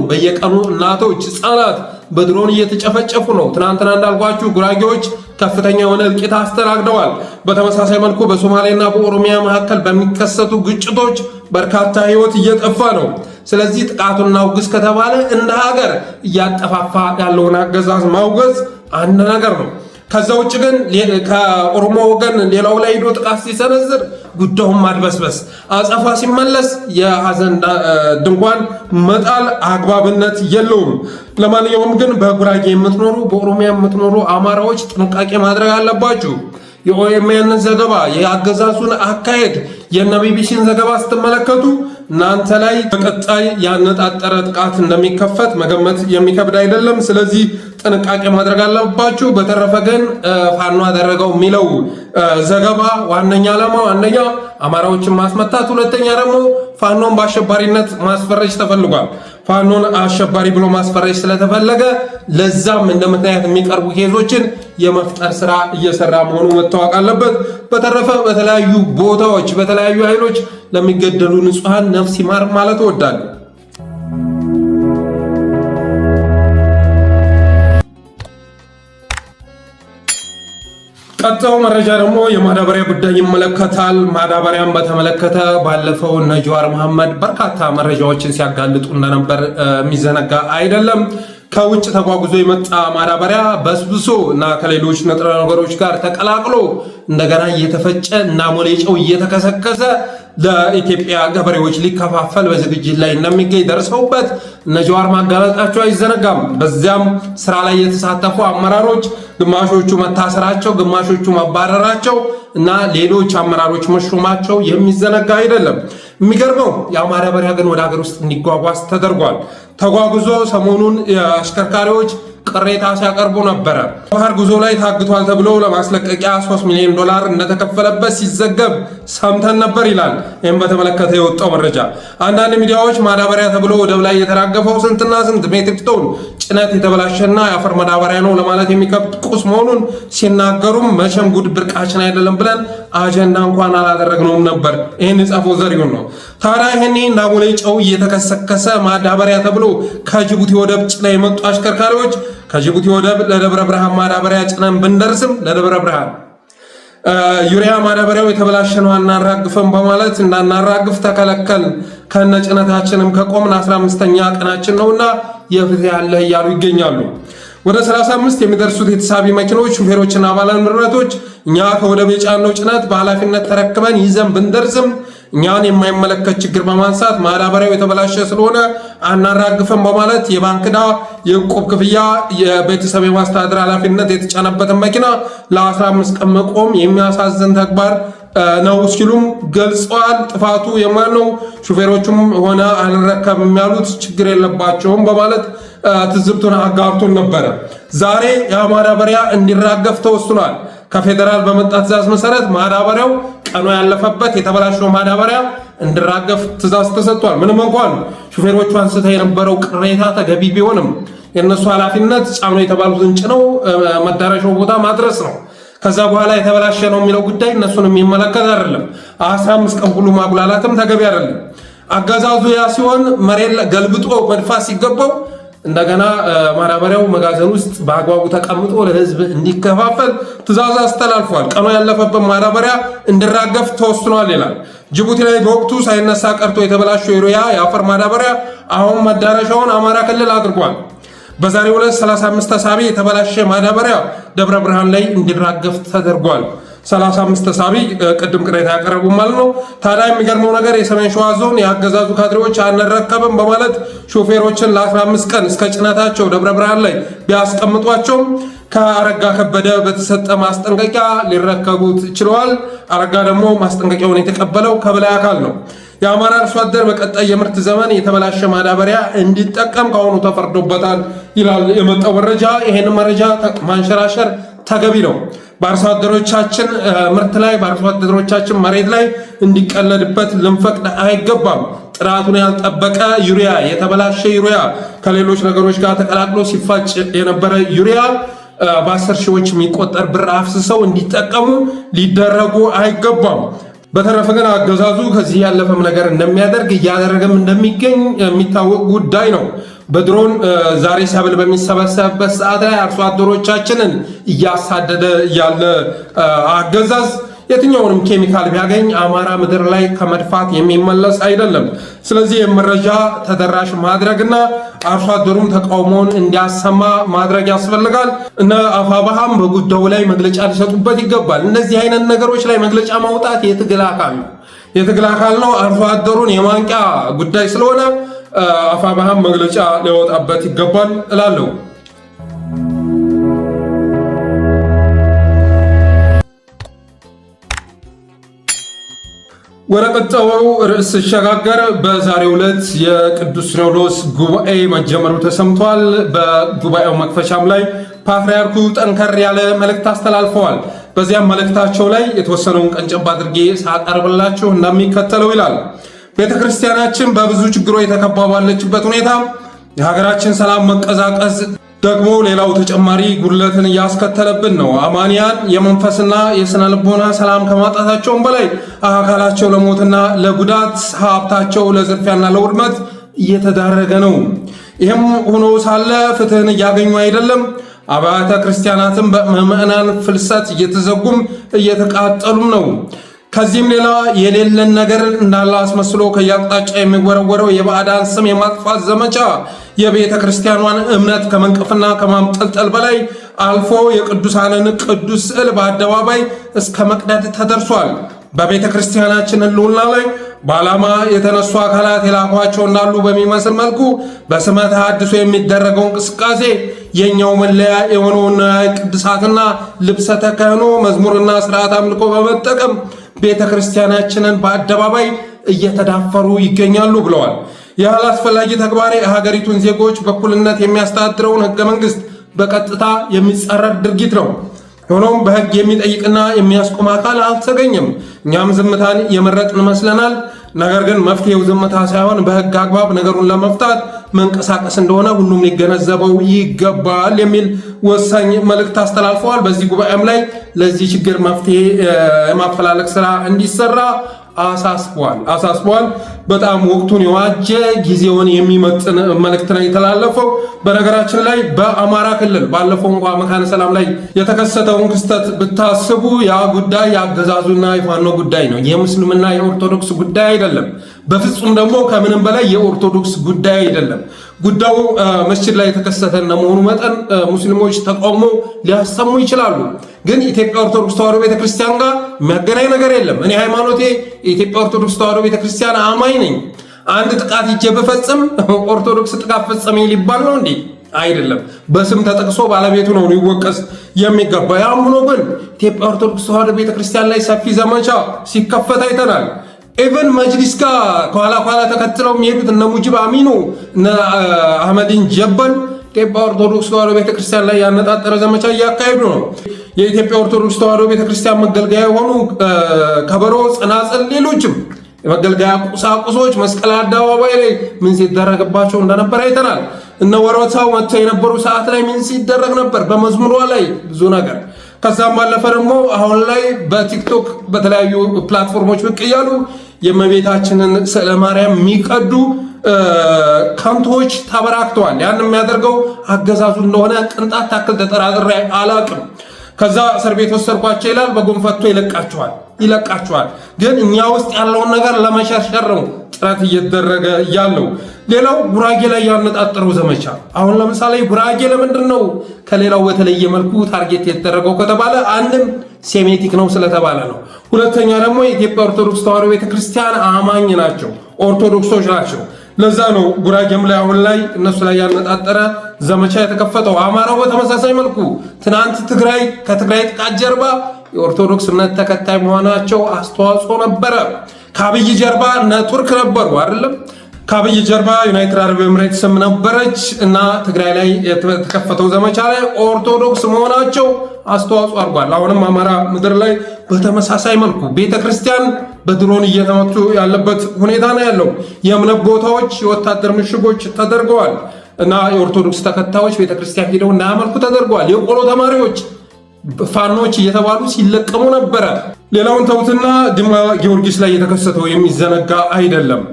በየቀኑ እናቶች፣ ህፃናት በድሮን እየተጨፈጨፉ ነው። ትናንትና እንዳልኳችሁ ጉራጌዎች ከፍተኛ የሆነ እልቂት አስተናግደዋል። በተመሳሳይ መልኩ በሶማሌና በኦሮሚያ መካከል በሚከሰቱ ግጭቶች በርካታ ህይወት እየጠፋ ነው። ስለዚህ ጥቃቱን እናውግዝ ከተባለ እንደ ሀገር እያጠፋፋ ያለውን አገዛዝ ማውገዝ አንድ ነገር ነው። ከዛ ውጭ ግን ከኦሮሞ ወገን ሌላው ላይ ሄዶ ጥቃት ሲሰነዝር ጉዳዩን ማድበስበስ፣ አጸፋ ሲመለስ የሐዘን ድንኳን መጣል አግባብነት የለውም። ለማንኛውም ግን በጉራጌ የምትኖሩ በኦሮሚያ የምትኖሩ አማራዎች ጥንቃቄ ማድረግ አለባችሁ። የኦኤምኤን ዘገባ የአገዛዙን አካሄድ የነ ቢቢሲን ዘገባ ስትመለከቱ እናንተ ላይ በቀጣይ ያነጣጠረ ጥቃት እንደሚከፈት መገመት የሚከብድ አይደለም። ስለዚህ ጥንቃቄ ማድረግ አለባችሁ። በተረፈ ግን ፋኖ አደረገው የሚለው ዘገባ ዋነኛ ዓላማው አንደኛ አማራዎችን ማስመታት፣ ሁለተኛ ደግሞ ፋኖን በአሸባሪነት ማስፈረጅ ተፈልጓል። ፋኖን አሸባሪ ብሎ ማስፈረጅ ስለተፈለገ ለዛም እንደ ምክንያት የሚቀርቡ ኬዞችን የመፍጠር ስራ እየሰራ መሆኑ መታወቅ አለበት። በተረፈ በተለያዩ ቦታዎች በተለያዩ ኃይሎች ለሚገደሉ ንጹሃን ነፍስ ይማር ማለት እወዳለሁ። ቀጣዩ መረጃ ደግሞ የማዳበሪያ ጉዳይ ይመለከታል። ማዳበሪያን በተመለከተ ባለፈው እነ ጀዋር መሐመድ በርካታ መረጃዎችን ሲያጋልጡ እንደነበር የሚዘነጋ አይደለም። ከውጭ ተጓጉዞ የመጣ ማዳበሪያ በስብሶ እና ከሌሎች ንጥረ ነገሮች ጋር ተቀላቅሎ እንደገና እየተፈጨ እና ሞሌጨው እየተከሰከሰ ለኢትዮጵያ ገበሬዎች ሊከፋፈል በዝግጅት ላይ እንደሚገኝ ደርሰውበት እነ ጀዋር ማጋለጣቸው አይዘነጋም። በዚያም ስራ ላይ የተሳተፉ አመራሮች ግማሾቹ መታሰራቸው፣ ግማሾቹ መባረራቸው እና ሌሎች አመራሮች መሾማቸው የሚዘነጋ አይደለም። የሚገርመው የማዳበሪያ ግን ወደ ሀገር ውስጥ እንዲጓጓዝ ተደርጓል። ተጓጉዞ ሰሞኑን አሽከርካሪዎች ቅሬታ ሲያቀርቡ ነበረ። ባህር ጉዞ ላይ ታግቷል ተብሎ ለማስለቀቂያ $3 ሚሊዮን እንደተከፈለበት ሲዘገብ ሰምተን ነበር ይላል። ይህም በተመለከተ የወጣው መረጃ አንዳንድ ሚዲያዎች ማዳበሪያ ተብሎ ወደብ ላይ የተራገፈው ስንትና ስንት ሜትሪክ ቶን ጭነት የተበላሸና የአፈር ማዳበሪያ ነው ለማለት የሚከብድ ቁስ መሆኑን ሲናገሩም መቼም ጉድ ብርቃችን አይደለም ብለን አጀንዳ እንኳን አላደረግነውም ነበር። ይህን የጻፈው ዘሪሁን ነው። ታዲያ ይህን እንዳሞሌ ጨው እየተከሰከሰ ማዳበሪያ ተብሎ ከጅቡቲ ወደብ ጭነው የመጡ አሽከርካሪዎች ከጅቡቲ ወደብ ለደብረ ብርሃን ማዳበሪያ ጭነን ብንደርስም ለደብረ ብርሃን ዩሪያ ማዳበሪያው የተበላሸ ነው አናራግፈም በማለት እንዳናራግፍ ተከለከል። ከነጭነታችንም ከቆምን 15ኛ ቀናችን ነውና የፍትህ ያለ እያሉ ይገኛሉ። ወደ 35 የሚደርሱት የተሳቢ መኪኖች ሹፌሮችና ባለ ንብረቶች እኛ ከወደብ የጫነው ጭነት በኃላፊነት ተረክበን ይዘን ብንደርስም እኛን የማይመለከት ችግር በማንሳት ማዳበሪያው የተበላሸ ስለሆነ አናራግፈም በማለት የባንክ ዕዳ፣ የዕቁብ ክፍያ፣ የቤተሰብ የማስተዳደር ኃላፊነት የተጫነበትን መኪና ለ15 ቀን መቆም የሚያሳዝን ተግባር ነው ሲሉም ገልጸዋል። ጥፋቱ የማን ነው? ሹፌሮቹም ሆነ አንረከብም ያሉት ችግር የለባቸውም በማለት ትዝብቱን አጋርቶን ነበረ። ዛሬ የማዳበሪያ እንዲራገፍ ተወስኗል። ከፌዴራል በመጣ ትእዛዝ መሰረት ማዳበሪያው ቀኑ ያለፈበት የተበላሸው ማዳበሪያ እንዲራገፍ ትእዛዝ ተሰጥቷል። ምንም እንኳን ሹፌሮቹ አንስተው የነበረው ቅሬታ ተገቢ ቢሆንም የእነሱ ኃላፊነት ጫኑ የተባሉትን ጭነው መዳረሻው ቦታ ማድረስ ነው። ከዛ በኋላ የተበላሸ ነው የሚለው ጉዳይ እነሱን የሚመለከት አይደለም። 15 ቀን ሁሉ ማጉላላትም ተገቢ አይደለም። አገዛዙ ያ ሲሆን መሬት ገልብጦ መድፋት ሲገባው እንደገና ማዳበሪያው መጋዘን ውስጥ በአግባቡ ተቀምጦ ለሕዝብ እንዲከፋፈል ትእዛዝ አስተላልፏል። ቀኑ ያለፈበት ማዳበሪያ እንዲራገፍ ተወስኗል ይላል። ጅቡቲ ላይ በወቅቱ ሳይነሳ ቀርቶ የተበላሸው ዩሪያ የአፈር ማዳበሪያ አሁን መዳረሻውን አማራ ክልል አድርጓል። በዛሬው ዕለት 35 ተሳቢ የተበላሸ ማዳበሪያ ደብረ ብርሃን ላይ እንዲራገፍ ተደርጓል። 35 ተሳቢ ቅድም ቅሬታ ያቀረቡ ማለት ነው። ታዲያ የሚገርመው ነገር የሰሜን ሸዋ ዞን የአገዛዙ ካድሬዎች አንረከብም በማለት ሾፌሮችን ለ15 ቀን እስከ ጭነታቸው ደብረ ብርሃን ላይ ቢያስቀምጧቸውም ከአረጋ ከበደ በተሰጠ ማስጠንቀቂያ ሊረከቡት ችለዋል። አረጋ ደግሞ ማስጠንቀቂያውን የተቀበለው ከበላይ አካል ነው። የአማራ አርሶ አደር በቀጣይ የምርት ዘመን የተበላሸ ማዳበሪያ እንዲጠቀም ከአሁኑ ተፈርዶበታል ይላል የመጣው መረጃ። ይሄን መረጃ ማንሸራሸር ተገቢ ነው። በአርሶ አደሮቻችን ምርት ላይ በአርሶ አደሮቻችን መሬት ላይ እንዲቀለድበት ልንፈቅድ አይገባም። ጥራቱን ያልጠበቀ ዩሪያ፣ የተበላሸ ዩሪያ ከሌሎች ነገሮች ጋር ተቀላቅሎ ሲፋጭ የነበረ ዩሪያ በ10 ሺዎች የሚቆጠር ብር አፍስሰው እንዲጠቀሙ ሊደረጉ አይገባም። በተረፈ ግን አገዛዙ ከዚህ ያለፈም ነገር እንደሚያደርግ እያደረገም እንደሚገኝ የሚታወቅ ጉዳይ ነው። በድሮን ዛሬ ሰብል በሚሰበሰብበት ሰዓት ላይ አርሶ አደሮቻችንን እያሳደደ ያለ አገዛዝ የትኛውንም ኬሚካል ቢያገኝ አማራ ምድር ላይ ከመድፋት የሚመለስ አይደለም። ስለዚህ የመረጃ ተደራሽ ማድረግና አርሶ አደሩም ተቃውሞውን እንዲያሰማ ማድረግ ያስፈልጋል። እነ አፋባሃም በጉዳዩ ላይ መግለጫ ሊሰጡበት ይገባል። እነዚህ አይነት ነገሮች ላይ መግለጫ ማውጣት የትግል አካል ነው። አርሶ አደሩን የማንቂያ ጉዳይ ስለሆነ አፋባሃም መግለጫ ሊወጣበት ይገባል እላለሁ። ወደ ቀጣዩ ርዕስ ሲሸጋገር በዛሬው ዕለት የቅዱስ ሲኖዶስ ጉባኤ መጀመሩ ተሰምቷል። በጉባኤው መክፈቻም ላይ ፓትርያርኩ ጠንከር ያለ መልእክት አስተላልፈዋል። በዚያም መልእክታቸው ላይ የተወሰነውን ቀንጨብ አድርጌ ሳቀርብላችሁ እንደሚከተለው ይላል። ቤተክርስቲያናችን በብዙ ችግሮች የተከባ ባለችበት ሁኔታ የሀገራችን ሰላም መቀዛቀዝ ደግሞ ሌላው ተጨማሪ ጉድለትን እያስከተለብን ነው። አማንያን የመንፈስና የስነ ልቦና ሰላም ከማጣታቸውም በላይ አካላቸው ለሞትና ለጉዳት፣ ሀብታቸው ለዝርፊያና ለውድመት እየተዳረገ ነው። ይህም ሆኖ ሳለ ፍትህን እያገኙ አይደለም። አብያተ ክርስቲያናትም በምዕመናን ፍልሰት እየተዘጉም እየተቃጠሉም ነው። ከዚህም ሌላ የሌለን ነገር እንዳለ አስመስሎ ከያቅጣጫ የሚወረወረው የባዕዳን ስም የማጥፋት ዘመቻ የቤተ ክርስቲያኗን እምነት ከመንቀፍና ከማምጠልጠል በላይ አልፎ የቅዱሳንን ቅዱስ ስዕል በአደባባይ እስከ መቅደድ ተደርሷል። በቤተ ክርስቲያናችን ሕልውና ላይ በዓላማ የተነሱ አካላት የላኳቸው እንዳሉ በሚመስል መልኩ በስመ ተሐድሶ የሚደረገው እንቅስቃሴ የኛው መለያ የሆነውን ቅዱሳትና ልብሰ ተክህኖ መዝሙርና ስርዓት አምልኮ በመጠቀም ቤተ ክርስቲያናችንን በአደባባይ እየተዳፈሩ ይገኛሉ ብለዋል። ይህ አላስፈላጊ ተግባር የሀገሪቱን ዜጎች በእኩልነት የሚያስተዳድረውን ሕገ መንግስት በቀጥታ የሚጻረር ድርጊት ነው። ሆኖም በሕግ የሚጠይቅና የሚያስቆም አካል አልተገኘም። እኛም ዝምታን የመረጥን መስለናል። ነገር ግን መፍትሄው ዝምታ ሳይሆን በሕግ አግባብ ነገሩን ለመፍታት መንቀሳቀስ እንደሆነ ሁሉም ሊገነዘበው ይገባል የሚል ወሳኝ መልእክት አስተላልፈዋል። በዚህ ጉባኤም ላይ ለዚህ ችግር መፍትሄ የማፈላለግ ስራ እንዲሰራ አሳስቧል። በጣም ወቅቱን የዋጀ ጊዜውን የሚመጥን መልእክት ነው የተላለፈው። በነገራችን ላይ በአማራ ክልል ባለፈው እንኳ መካነ ሰላም ላይ የተከሰተውን ክስተት ብታስቡ ያ ጉዳይ የአገዛዙና የፋኖ ጉዳይ ነው፣ የሙስሊምና የኦርቶዶክስ ጉዳይ አይደለም። በፍጹም ደግሞ ከምንም በላይ የኦርቶዶክስ ጉዳይ አይደለም። ጉዳዩ መስጂድ ላይ የተከሰተ እንደመሆኑ መጠን ሙስሊሞች ተቃውሞ ሊያሰሙ ይችላሉ። ግን ኢትዮጵያ ኦርቶዶክስ ተዋሕዶ ቤተክርስቲያን ጋር የሚያገናኝ ነገር የለም። እኔ ሃይማኖቴ የኢትዮጵያ ኦርቶዶክስ ተዋሕዶ ቤተክርስቲያን አማኝ ነኝ። አንድ ጥቃት ይዤ በፈጽም ኦርቶዶክስ ጥቃት ፈጸመኝ ሊባል ነው እንዴ? አይደለም። በስም ተጠቅሶ ባለቤቱ ነው ሊወቀስ የሚገባ። ያም ሆኖ ግን ኢትዮጵያ ኦርቶዶክስ ተዋሕዶ ቤተክርስቲያን ላይ ሰፊ ዘመቻ ሲከፈት አይተናል። ኢቨን መጅሊስ ጋር ከኋላ ተከትለው የሚሄዱት እነ ሙጂብ አሚኑ እነ አህመዲን ጀበል ኢትዮጵያ ኦርቶዶክስ ተዋሕዶ ቤተክርስቲያን ላይ ያነጣጠረ ዘመቻ እያካሄዱ ነው። የኢትዮጵያ ኦርቶዶክስ ተዋሕዶ ቤተክርስቲያን መገልገያ የሆኑ ከበሮ፣ ጽናጽል፣ ሌሎችም የመገልገያ ቁሳቁሶች መስቀል አደባባይ ላይ ምን ሲደረግባቸው እንደነበር አይተናል። እነ ወሮታው መጥተው የነበሩ ሰዓት ላይ ምን ሲደረግ ነበር፣ በመዝሙሯ ላይ ብዙ ነገር። ከዛም ባለፈ ደግሞ አሁን ላይ በቲክቶክ በተለያዩ ፕላትፎርሞች ብቅ እያሉ የእመቤታችንን ስዕለ ማርያም የሚቀዱ ከንቶች ተበራክተዋል። ያን የሚያደርገው አገዛዙ እንደሆነ ቅንጣት ታክል ተጠራጥሬ አላቅም። ከዛ እስር ቤት ወሰድኳቸው ይላል፣ በጎንፈቶ ይለቃቸዋል። ግን እኛ ውስጥ ያለውን ነገር ለመሸርሸር ነው ጥረት እየተደረገ ያለው። ሌላው ጉራጌ ላይ ያነጣጠረው ዘመቻ። አሁን ለምሳሌ ጉራጌ ለምንድን ነው ከሌላው በተለየ መልኩ ታርጌት የተደረገው ከተባለ አንድም ሴሜቲክ ነው ስለተባለ ነው። ሁለተኛ ደግሞ የኢትዮጵያ ኦርቶዶክስ ተዋሕዶ ቤተክርስቲያን አማኝ ናቸው፣ ኦርቶዶክሶች ናቸው። ለዛ ነው ጉራጌም ላይ አሁን ላይ እነሱ ላይ ያነጣጠረ ዘመቻ የተከፈተው። አማራው በተመሳሳይ መልኩ ትናንት ከትግራይ ጥቃት ጀርባ የኦርቶዶክስ እምነት ተከታይ መሆናቸው አስተዋጽኦ ነበረ። ከአብይ ጀርባ እነ ቱርክ ነበሩ አይደለም? ከአብይ ጀርባ ዩናይትድ አረብ ኤምሬትስም ነበረች እና ትግራይ ላይ የተከፈተው ዘመቻ ላይ ኦርቶዶክስ መሆናቸው አስተዋጽኦ አድርጓል። አሁንም አማራ ምድር ላይ በተመሳሳይ መልኩ ቤተክርስቲያን በድሮን እየተመቱ ያለበት ሁኔታ ነው ያለው። የእምነት ቦታዎች የወታደር ምሽጎች ተደርገዋል እና የኦርቶዶክስ ተከታዮች ቤተክርስቲያን ሄደው እንዳያመልኩ ተደርገዋል። የቆሎ ተማሪዎች ፋኖች እየተባሉ ሲለቀሙ ነበረ። ሌላውን ተውትና ድማ ጊዮርጊስ ላይ የተከሰተው የሚዘነጋ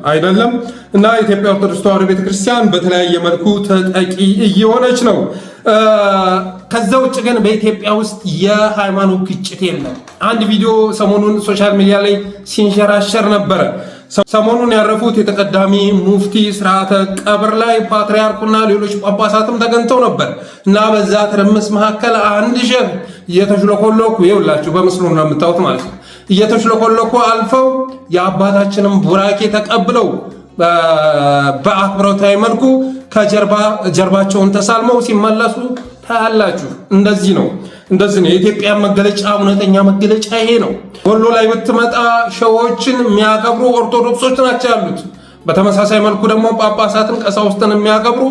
አይደለም እና የኢትዮጵያ ኦርቶዶክስ ተዋሕዶ ቤተክርስቲያን በተለያየ መልኩ ተጠቂ እየሆነች ነው። ከዛ ውጭ ግን በኢትዮጵያ ውስጥ የሃይማኖት ግጭት የለም። አንድ ቪዲዮ ሰሞኑን ሶሻል ሚዲያ ላይ ሲንሸራሸር ነበረ። ሰሞኑን ያረፉት የተቀዳሚ ሙፍቲ ስርዓተ ቀብር ላይ ፓትርያርኩና ሌሎች ጳጳሳትም ተገኝተው ነበር እና በዛ ትርምስ መካከል አንድ ሼህ እየተሽለኮለኩ ይውላችሁ በምስሉ ነው የምታዩት ማለት ነው። እየተሽለኮለኩ አልፈው የአባታችንን ቡራኬ ተቀብለው በአክብሮታዊ መልኩ ከጀርባቸውን ተሳልመው ሲመለሱ ታያላችሁ። እንደዚህ ነው እንደዚህ ነው የኢትዮጵያ መገለጫ፣ እውነተኛ መገለጫ ይሄ ነው። ወሎ ላይ ብትመጣ ሸዎችን የሚያከብሩ ኦርቶዶክሶች ናቸው ያሉት። በተመሳሳይ መልኩ ደግሞ ጳጳሳትን ቀሳውስትን የሚያከብሩ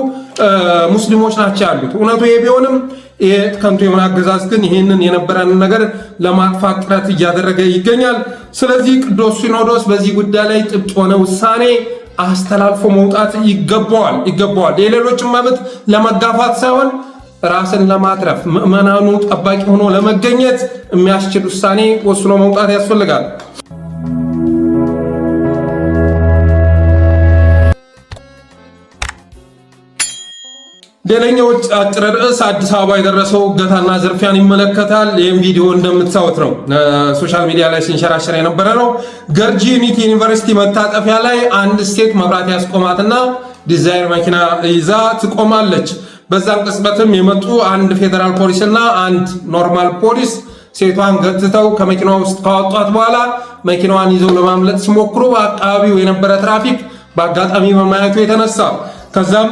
ሙስሊሞች ናቸው ያሉት። እውነቱ ይሄ ቢሆንም ይሄ ከንቱ የሆነ አገዛዝ ግን ይህንን የነበረንን ነገር ለማጥፋት ጥረት እያደረገ ይገኛል። ስለዚህ ቅዱስ ሲኖዶስ በዚህ ጉዳይ ላይ ጥብቅ የሆነ ውሳኔ አስተላልፎ መውጣት ይገባዋል። የሌሎችን መብት ለመጋፋት ሳይሆን ራስን ለማትረፍ ምዕመናኑ ጠባቂ ሆኖ ለመገኘት የሚያስችል ውሳኔ ወስኖ መውጣት ያስፈልጋል። ሌላኛው አጭር ርዕስ አዲስ አበባ የደረሰው እገታና ዝርፊያን ይመለከታል። ይህም ቪዲዮ እንደምትሰሙት ነው ሶሻል ሚዲያ ላይ ሲንሸራሸር የነበረ ነው። ገርጂ ዩኒቲ ዩኒቨርሲቲ መታጠፊያ ላይ አንድ ሴት መብራት ያስቆማትና ዲዛይር መኪና ይዛ ትቆማለች። በዛም ቅጽበትም የመጡ አንድ ፌዴራል ፖሊስ እና አንድ ኖርማል ፖሊስ ሴቷን ገትተው ከመኪናዋ ውስጥ ካወጧት በኋላ መኪናዋን ይዘው ለማምለጥ ሲሞክሩ በአካባቢው የነበረ ትራፊክ በአጋጣሚ በማየቱ የተነሳ ከዛም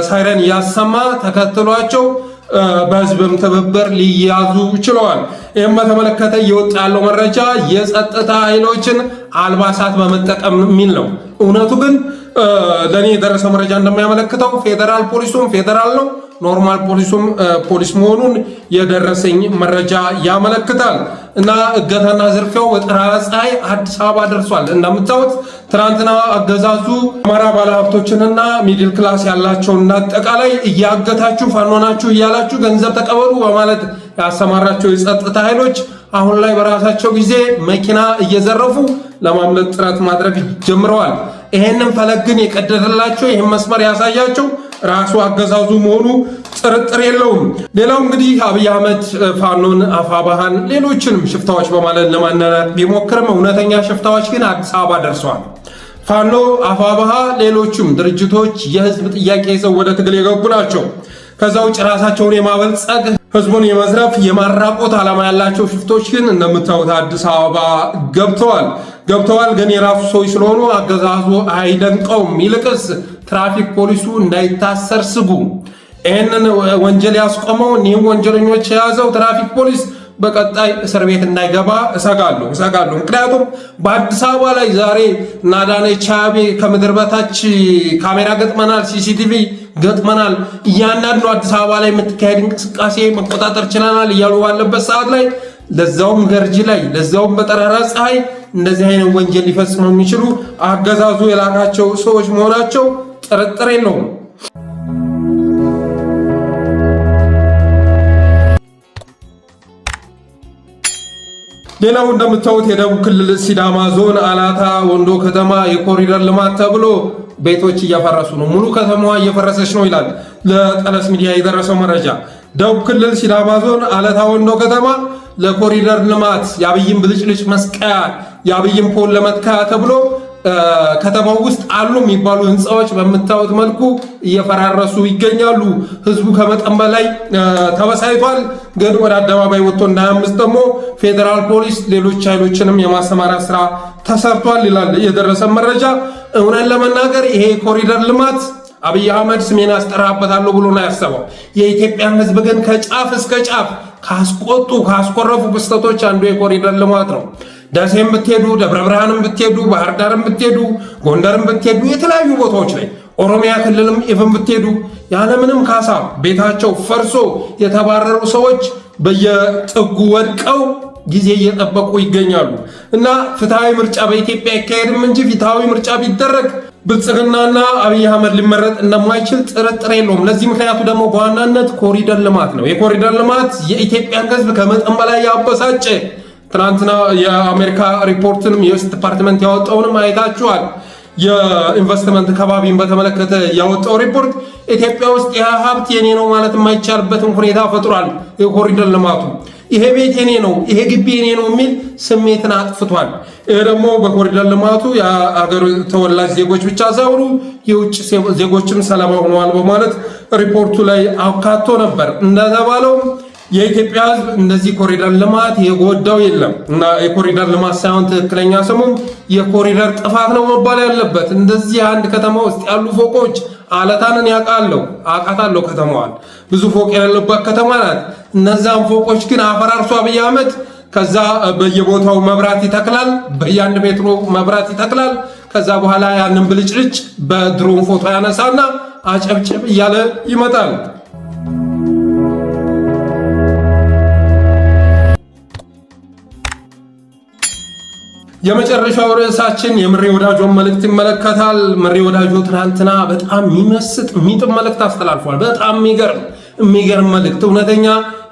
ሳይረን ያሰማ ተከትሏቸው በህዝብም ትብብር ሊያዙ ችለዋል። ይህም በተመለከተ እየወጣ ያለው መረጃ የጸጥታ ኃይሎችን አልባሳት በመጠቀም የሚል ነው። እውነቱ ግን ለእኔ የደረሰው መረጃ እንደሚያመለክተው ፌዴራል ፖሊሱም ፌዴራል ነው፣ ኖርማል ፖሊሱም ፖሊስ መሆኑን የደረሰኝ መረጃ ያመለክታል። እና እገታና ዝርፊያው በጠራራ ፀሐይ አዲስ አበባ ደርሷል። እንደምታዩት ትናንትና አገዛዙ አማራ ባለሀብቶችንና ሚድል ክላስ ያላቸውን አጠቃላይ እያገታችሁ ፋኖ ናችሁ እያላችሁ ገንዘብ ተቀበሉ በማለት ያሰማራቸው የጸጥታ ኃይሎች አሁን ላይ በራሳቸው ጊዜ መኪና እየዘረፉ ለማምለጥ ጥረት ማድረግ ጀምረዋል። ይሄንን ፈለግን የቀደደላቸው ይህን መስመር ያሳያቸው ራሱ አገዛዙ መሆኑ ጥርጥር የለውም። ሌላው እንግዲህ አብይ አህመድ ፋኖን፣ አፋባሃን፣ ሌሎችንም ሽፍታዎች በማለት ለማናናቅ ቢሞክርም እውነተኛ ሽፍታዎች ግን አዲስ አበባ ደርሰዋል። ፋኖ፣ አፋባሃ፣ ሌሎችም ድርጅቶች የህዝብ ጥያቄ ይዘው ወደ ትግል የገቡ ናቸው። ከዛ ውጭ ራሳቸውን የማበልጸግ ህዝቡን የመዝረፍ የማራቆት ዓላማ ያላቸው ሽፍቶች ግን እንደምታዩት አዲስ አበባ ገብተዋል። ግን የራሱ ሰዎች ስለሆኑ አገዛዙ አይደንቀውም። ይልቅስ ትራፊክ ፖሊሱ እንዳይታሰር ስጉ። ይህንን ወንጀል ያስቆመው እኒህም ወንጀለኞች የያዘው ትራፊክ ፖሊስ በቀጣይ እስር ቤት እንዳይገባ እሰጋለሁ። ምክንያቱም በአዲስ አበባ ላይ ዛሬ አዳነች አቤቤ ከምድር በታች ካሜራ ገጥመናል፣ ሲሲቲቪ ገጥመናል፣ እያንዳንዱ አዲስ አበባ ላይ የምትካሄድ እንቅስቃሴ መቆጣጠር ችለናል እያሉ ባለበት ሰዓት ላይ ለዛውም ገርጂ ላይ ለዛውም በጠራራ ፀሐይ እንደዚህ አይነት ወንጀል ሊፈጽሙ የሚችሉ አገዛዙ የላካቸው ሰዎች መሆናቸው ጥርጥር የለውም። ሌላው እንደምታዩት የደቡብ ክልል ሲዳማ ዞን አላታ ወንዶ ከተማ የኮሪደር ልማት ተብሎ ቤቶች እያፈረሱ ነው። ሙሉ ከተማዋ እየፈረሰች ነው ይላል ለጠለስ ሚዲያ የደረሰው መረጃ። ደቡብ ክልል ሲዳማ ዞን አላታ ወንዶ ከተማ ለኮሪደር ልማት የአብይን ብልጭልጭ መስቀያ የአብይን ፖል ለመትከያ ተብሎ ከተማው ውስጥ አሉ የሚባሉ ህንፃዎች በምታዩት መልኩ እየፈራረሱ ይገኛሉ። ህዝቡ ከመጠን በላይ ተበሳይቷል። ግን ወደ አደባባይ ወጥቶ እንዳያምፅ ደግሞ ፌዴራል ፖሊስ ሌሎች ኃይሎችንም የማሰማራት ስራ ተሰርቷል ይላል የደረሰ መረጃ። እውነት ለመናገር ይሄ ኮሪደር ልማት አብይ አህመድ ስሜን አስጠራበታለሁ ብሎ ነው ያሰበው። የኢትዮጵያን ህዝብ ግን ከጫፍ እስከ ጫፍ ካስቆረፉ ክስተቶች አንዱ የኮሪደር ልማት ነው። ደሴም ብትሄዱ፣ ደብረ ብርሃንም ብትሄዱ፣ ባህር ዳርም ብትሄዱ፣ ጎንደርም ብትሄዱ፣ የተለያዩ ቦታዎች ላይ ኦሮሚያ ክልልም ኢቭን ብትሄዱ ያለምንም ካሳ ቤታቸው ፈርሶ የተባረሩ ሰዎች በየጥጉ ወድቀው ጊዜ እየጠበቁ ይገኛሉ። እና ፍትሃዊ ምርጫ በኢትዮጵያ አይካሄድም እንጂ ፍትሃዊ ምርጫ ቢደረግ ብልጽግናና አብይ አህመድ ሊመረጥ እንደማይችል ጥርጥር የለውም። ለዚህ ምክንያቱ ደግሞ በዋናነት ኮሪደር ልማት ነው። የኮሪደር ልማት የኢትዮጵያን ህዝብ ከመጠን በላይ ያበሳጨ፣ ትናንትና የአሜሪካ ሪፖርትንም የውስጥ ዲፓርትመንት ያወጣውንም አይታችኋል። የኢንቨስትመንት ከባቢን በተመለከተ ያወጣው ሪፖርት ኢትዮጵያ ውስጥ ሀብት የኔ ነው ማለት የማይቻልበትን ሁኔታ ፈጥሯል። የኮሪደር ልማቱ ይሄ ቤት የኔ ነው፣ ይሄ ግቢ የኔ ነው የሚል ስሜትን አጥፍቷል። ይሄ ደግሞ በኮሪደር ልማቱ የአገር ተወላጅ ዜጎች ብቻ ሳይሆኑ የውጭ ዜጎችም ሰለባ ሆነዋል በማለት ሪፖርቱ ላይ አካቶ ነበር። እንደተባለው የኢትዮጵያ ህዝብ እንደዚህ ኮሪደር ልማት የጎዳው የለም እና የኮሪደር ልማት ሳይሆን ትክክለኛ ስሙም የኮሪደር ጥፋት ነው መባል ያለበት። እንደዚህ አንድ ከተማ ውስጥ ያሉ ፎቆች አለታንን አውቃታለሁ ከተማዋን ብዙ ፎቅ የሌለባት ከተማ ናት። እነዛን ፎቆች ግን አፈራርሶ አብይ አህመድ ከዛ በየቦታው መብራት ይተክላል፣ በየአንድ ሜትሮ መብራት ይተክላል። ከዛ በኋላ ያንን ብልጭልጭ በድሮን ፎቶ ያነሳና አጨብጭብ እያለ ይመጣል። የመጨረሻው ርዕሳችን የምሬ ወዳጆን መልእክት ይመለከታል። ምሬ ወዳጆ ትናንትና በጣም የሚመስጥ የሚጥም መልእክት አስተላልፏል። በጣም የሚገርም መልእክት፣ እውነተኛ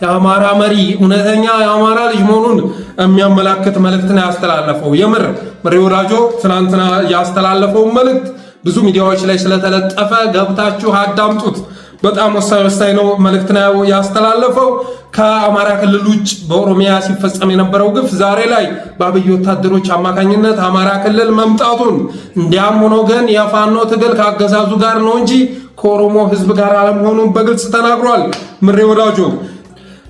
የአማራ መሪ፣ እውነተኛ የአማራ ልጅ መሆኑን የሚያመላክት መልእክት ነው ያስተላለፈው። የምር ምሬ ወዳጆ ትናንትና ያስተላለፈው መልእክት ብዙ ሚዲያዎች ላይ ስለተለጠፈ ገብታችሁ አዳምጡት። በጣም ወሳኝ ነው መልእክት ነው ያስተላለፈው። ከአማራ ክልል ውጭ በኦሮሚያ ሲፈጸም የነበረው ግፍ ዛሬ ላይ በአብይ ወታደሮች አማካኝነት አማራ ክልል መምጣቱን፣ እንዲያም ሆኖ ግን የፋኖ ትግል ካገዛዙ ጋር ነው እንጂ ከኦሮሞ ሕዝብ ጋር አለመሆኑን በግልጽ ተናግሯል ምሬ ወዳጆ።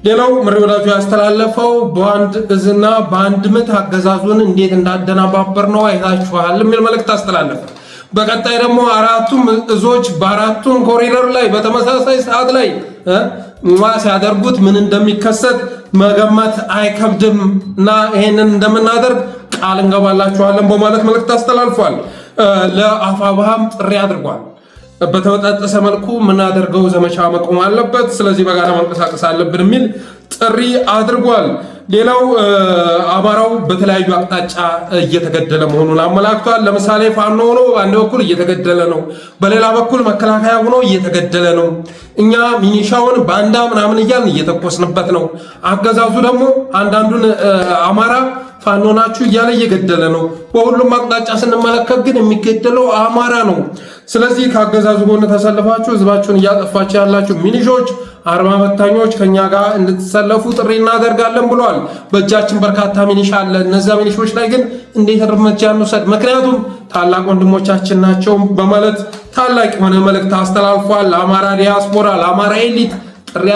ሌላው ምሬ ወዳጆ ያስተላለፈው በአንድ እዝና በአንድ ምት አገዛዙን እንዴት እንዳደናባበር ነው አይታችኋል የሚል መልእክት አስተላለፈ። በቀጣይ ደግሞ አራቱም እዞች በአራቱም ኮሪደር ላይ በተመሳሳይ ሰዓት ላይ ሲያደርጉት ምን እንደሚከሰት መገመት አይከብድም እና ይሄንን እንደምናደርግ ቃል እንገባላችኋለን በማለት መልእክት አስተላልፏል። ለአፋብኃም ጥሪ አድርጓል። በተወጣጠሰ መልኩ የምናደርገው ዘመቻ መቆም አለበት፣ ስለዚህ በጋራ መንቀሳቀስ አለብን የሚል ጥሪ አድርጓል። ሌላው አማራው በተለያዩ አቅጣጫ እየተገደለ መሆኑን አመላክቷል። ለምሳሌ ፋኖ ሆኖ በአንድ በኩል እየተገደለ ነው፣ በሌላ በኩል መከላከያ ሆኖ እየተገደለ ነው። እኛ ሚኒሻውን ባንዳ ምናምን እያልን እየተኮስንበት ነው። አገዛዙ ደግሞ አንዳንዱን አማራ ፋኖ ናችሁ እያለ እየገደለ ነው። በሁሉም አቅጣጫ ስንመለከት ግን የሚገደለው አማራ ነው። ስለዚህ ከአገዛዙ ጎን ተሰልፋችሁ ህዝባችሁን እያጠፋችሁ ያላችሁ ሚኒሾች፣ አርማ በታኞች ከኛ ጋር እንድትሰለፉ ጥሪ እናደርጋለን ብሏል። በእጃችን በርካታ ሚኒሻ አለ። እነዛ ሚኒሾች ላይ ግን እንዴት እርምጃ እንውሰድ? ምክንያቱም ታላቅ ወንድሞቻችን ናቸው በማለት ታላቅ የሆነ መልእክት አስተላልፏል። ለአማራ ዲያስፖራ፣ ለአማራ ኤሊት ጥሪ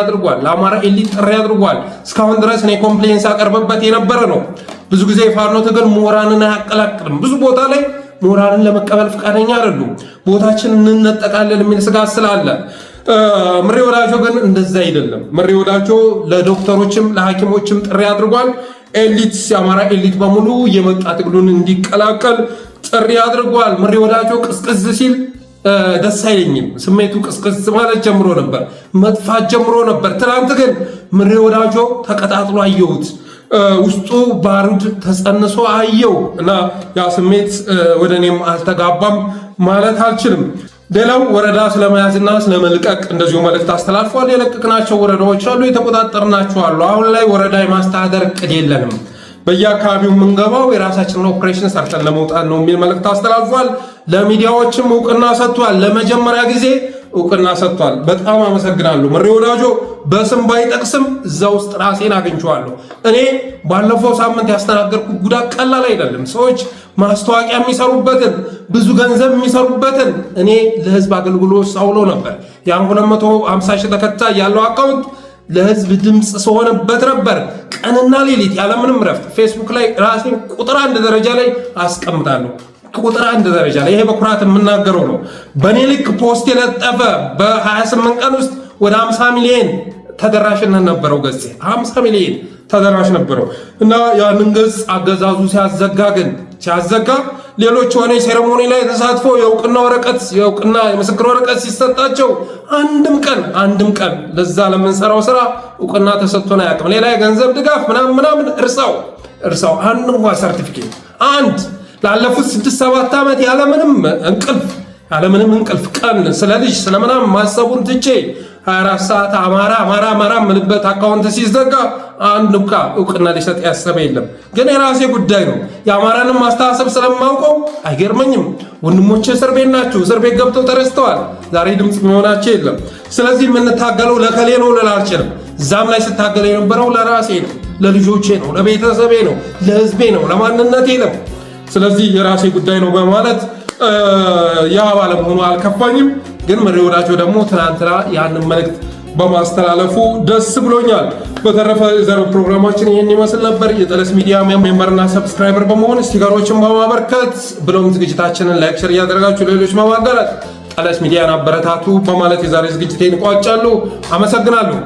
አድርጓል። እስካሁን ድረስ እኔ ኮምፕሌንስ አቀርብበት የነበረ ነው። ብዙ ጊዜ የፋኖ ትግል ምሁራንን አያቀላቅልም። ብዙ ቦታ ላይ ምሁራንን ለመቀበል ፈቃደኛ አይደሉም። ቦታችን እንነጠቃለን የሚል ስጋት ስላለ ምሬ ወዳጆ ግን እንደዛ አይደለም። ምሬ ወዳጆ ለዶክተሮችም ለሐኪሞችም ጥሪ አድርጓል። ኤሊት የአማራ ኤሊት በሙሉ የመጣ ትግሉን እንዲቀላቀል ጥሪ አድርጓል። ምሬ ወዳጆ ቅስቅስ ሲል ደስ አይለኝም። ስሜቱ ቅስቅስ ማለት ጀምሮ ነበር፣ መጥፋት ጀምሮ ነበር። ትናንት ግን ምሬ ወዳጆ ተቀጣጥሎ አየሁት። ውስጡ ባሩድ ተጸንሶ አየው እና ያ ስሜት ወደ እኔም አልተጋባም ማለት አልችልም። ሌላው ወረዳ ስለመያዝና ስለመልቀቅ እንደዚሁ መልእክት አስተላልፏል። የለቀቅናቸው ወረዳዎች አሉ፣ የተቆጣጠርናቸው አሉ። አሁን ላይ ወረዳ የማስተዳደር እቅድ የለንም። በየአካባቢው የምንገባው የራሳችንን ኦፕሬሽን ሰርተን ለመውጣት ነው የሚል መልእክት አስተላልፏል። ለሚዲያዎችም እውቅና ሰጥቷል። ለመጀመሪያ ጊዜ እውቅና ሰጥቷል። በጣም አመሰግናለሁ ምሬ ወዳጆ። በስም ባይጠቅስም እዛ ውስጥ ራሴን አግኝቼዋለሁ። እኔ ባለፈው ሳምንት ያስተናገርኩት ጉዳት ቀላል አይደለም። ሰዎች ማስታወቂያ የሚሰሩበትን ብዙ ገንዘብ የሚሰሩበትን እኔ ለህዝብ አገልግሎት ሳውሎ ነበር። ያን 250 ሺህ ተከታይ ያለው አካውንት ለህዝብ ድምፅ ስሆንበት ነበር። ቀንና ሌሊት ያለምንም ረፍት ፌስቡክ ላይ ራሴን ቁጥር 1 ደረጃ ላይ አስቀምጣለሁ። ቁጥር 1 ደረጃ ላይ ይሄ በኩራት የምናገረው ነው። በኔ ልክ ፖስት የለጠፈ በ28 ቀን ውስጥ ወደ 50 ሚሊዮን ተደራሽነት ነበረው። ገጽ 50 ሚሊዮን ተደራሽ ነበረው እና ያንን ገጽ አገዛዙ ሲያዘጋ ሌሎች ሆነ ሴሬሞኒ ላይ ተሳትፎ የእውቅና የምስክር ወረቀት ሲሰጣቸው አንድም ቀን ለዛ ለምንሰራው ስራ እውቅና ተሰጥቶን አያውቅም። ሌላ የገንዘብ ድጋፍ ምናምን እርሳው አንድም ሰርቲፊኬት ላለፉት 6-7 ዓመት ያለምንም እንቅልፍ ቀን ስለ ልጅ ስለምናምን ማሰቡን ትቼ 24 ሰዓት አማራ ምልበት አካውንት ሲዘጋ አንድ እውቅና ሊሰጥ ያሰበ የለም። ግን የራሴ ጉዳይ ነው። የአማራንም ማስተሳሰብ ስለማውቀው አይገርመኝም። ወንድሞቼ እስር ቤት ናቸው። እስር ቤት ገብተው ተረስተዋል። ዛሬ ድምፅ የሚሆናቸው የለም። ስለዚህ የምንታገለው ለከሌ ነው ልል አልችልም። እዛም ላይ ስታገለ የነበረው ለራሴ ነው፣ ለልጆቼ ነው፣ ለቤተሰቤ ነው፣ ለህዝቤ ነው፣ ለማንነቴ ነው። ስለዚህ የራሴ ጉዳይ ነው በማለት ያ ባለመሆኑ አልከፋኝም። ግን ምሬ ወዳጆ ደግሞ ትናንትና ያንን መልእክት በማስተላለፉ ደስ ብሎኛል። በተረፈ የዛሬው ፕሮግራማችን ይህን ይመስል ነበር። የጠለስ ሚዲያ ሜምበርና ሰብስክራይበር በመሆን ስቲከሮችን በማበርከት ብሎም ዝግጅታችንን ላይክ፣ ሼር እያደረጋችሁ ሌሎች በማጋራት ጠለስ ሚዲያን አበረታቱ በማለት የዛሬ ዝግጅቴን እቋጫለሁ። አመሰግናለሁ።